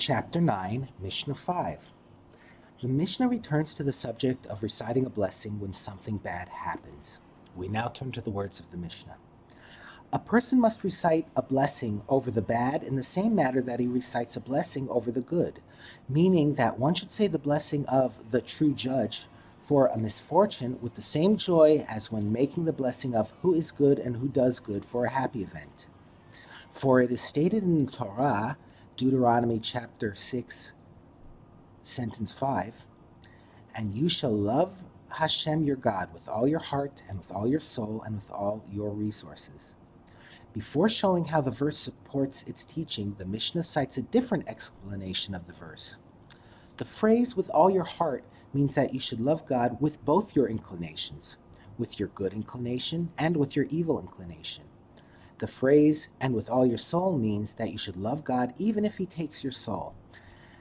Chapter 9, Mishnah 5. The Mishnah returns to the subject of reciting a blessing when something bad happens. We now turn to the words of the Mishnah. A person must recite a blessing over the bad in the same manner that he recites a blessing over the good, meaning that one should say the blessing of the true judge for a misfortune with the same joy as when making the blessing of who is good and who does good for a happy event. For it is stated in the Torah, Deuteronomy chapter 6, sentence 5, and you shall love Hashem your God with all your heart and with all your soul and with all your resources. Before showing how the verse supports its teaching, the Mishnah cites a different explanation of the verse. The phrase with all your heart means that you should love God with both your inclinations, with your good inclination and with your evil inclination. The phrase, and with all your soul, means that you should love God even if he takes your soul.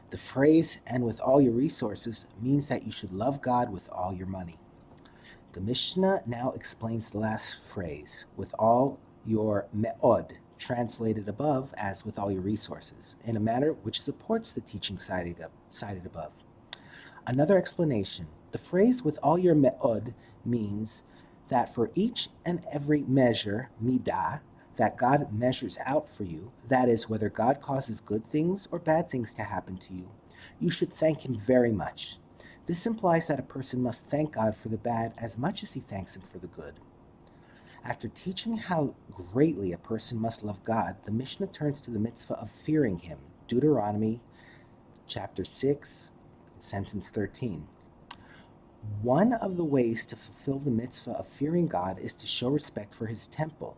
The phrase, and with all your resources, means that you should love God with all your money. The Mishnah now explains the last phrase, with all your me'od, translated above as with all your resources, in a manner which supports the teaching cited above. Another explanation, the phrase with all your me'od means that for each and every measure, midah, that God measures out for you, that is, whether God causes good things or bad things to happen to you, you should thank him very much. This implies that a person must thank God for the bad as much as he thanks him for the good. After teaching how greatly a person must love God, the Mishnah turns to the mitzvah of fearing him, Deuteronomy chapter 6, sentence 13. One of the ways to fulfill the mitzvah of fearing God is to show respect for his temple.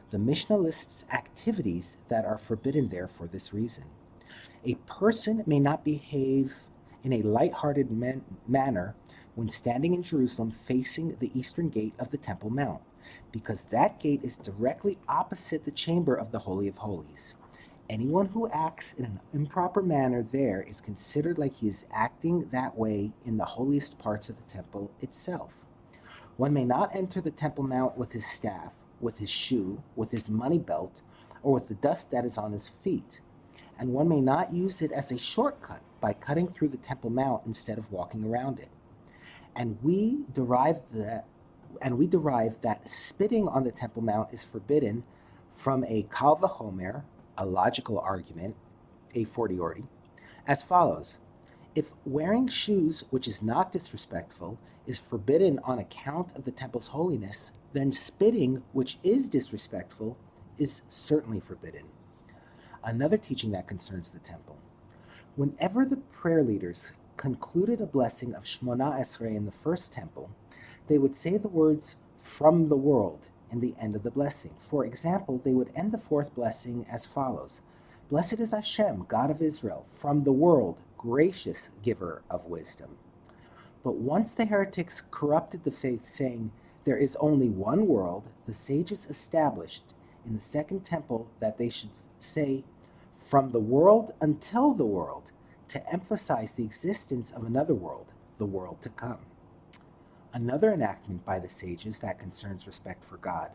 The Mishnah lists activities that are forbidden there for this reason. A person may not behave in a light-hearted manner when standing in Jerusalem facing the eastern gate of the Temple Mount, because that gate is directly opposite the chamber of the Holy of Holies. Anyone who acts in an improper manner there is considered like he is acting that way in the holiest parts of the temple itself. One may not enter the Temple Mount with his staff, with his shoe, with his money belt, or with the dust that is on his feet. And one may not use it as a shortcut by cutting through the Temple Mount instead of walking around it. And we derive that spitting on the Temple Mount is forbidden from a Kal Vachomer, a logical argument, a fortiori, as follows. If wearing shoes, which is not disrespectful, is forbidden on account of the temple's holiness, then spitting, which is disrespectful, is certainly forbidden. Another teaching that concerns the temple. Whenever the prayer leaders concluded a blessing of Shmona Esrei in the first temple, they would say the words, from the world, in the end of the blessing. For example, they would end the fourth blessing as follows. Blessed is Hashem, God of Israel, from the world, gracious giver of wisdom. But once the heretics corrupted the faith, saying, there is only one world, the sages established in the second temple that they should say, from the world until the world, to emphasize the existence of another world, the world to come. Another enactment by the sages that concerns respect for God.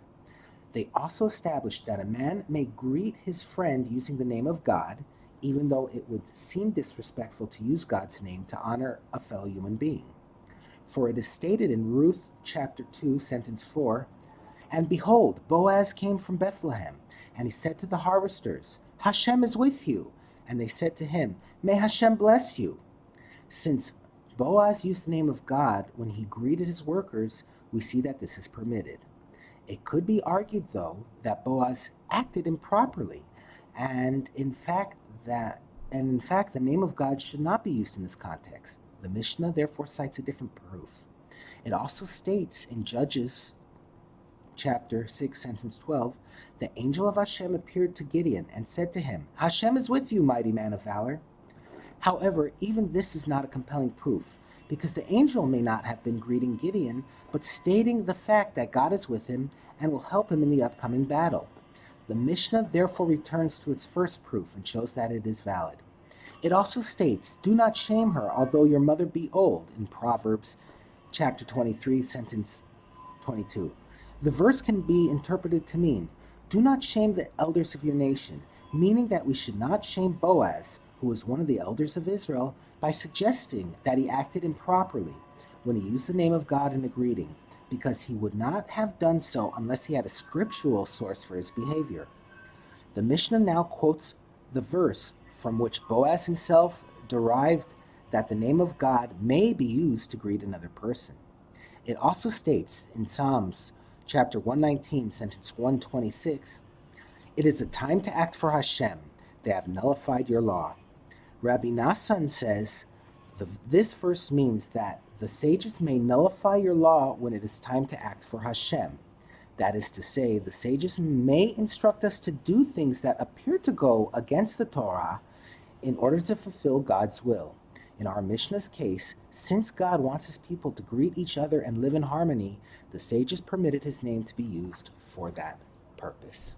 They also established that a man may greet his friend using the name of God, even though it would seem disrespectful to use God's name to honor a fellow human being. For it is stated in Ruth chapter 2, sentence 4, and behold, Boaz came from Bethlehem, and he said to the harvesters, Hashem is with you. And they said to him, may Hashem bless you. Since Boaz used the name of God when he greeted his workers, we see that this is permitted. It could be argued, though, that Boaz acted improperly, and in fact, the name of God should not be used in this context. The Mishnah therefore cites a different proof. It also states in Judges chapter 6, sentence 12, the angel of Hashem appeared to Gideon and said to him, Hashem is with you, mighty man of valor. However, even this is not a compelling proof, because the angel may not have been greeting Gideon, but stating the fact that God is with him and will help him in the upcoming battle. The Mishnah therefore returns to its first proof and shows that it is valid. It also states, do not shame her, although your mother be old, in Proverbs chapter 23, sentence 22. The verse can be interpreted to mean, do not shame the elders of your nation, meaning that we should not shame Boaz, who who was one of the elders of Israel, by suggesting that he acted improperly when he used the name of God in a greeting, because he would not have done so unless he had a scriptural source for his behavior. The Mishnah now quotes the verse from which Boaz himself derived that the name of God may be used to greet another person. It also states in Psalms chapter 119, sentence 126, "It is a time to act for Hashem. They have nullified your law." Rabbi Nassan says this verse means that the sages may nullify your law when it is time to act for Hashem. That is to say, the sages may instruct us to do things that appear to go against the Torah in order to fulfill God's will. In our Mishnah's case, since God wants his people to greet each other and live in harmony, the sages permitted his name to be used for that purpose.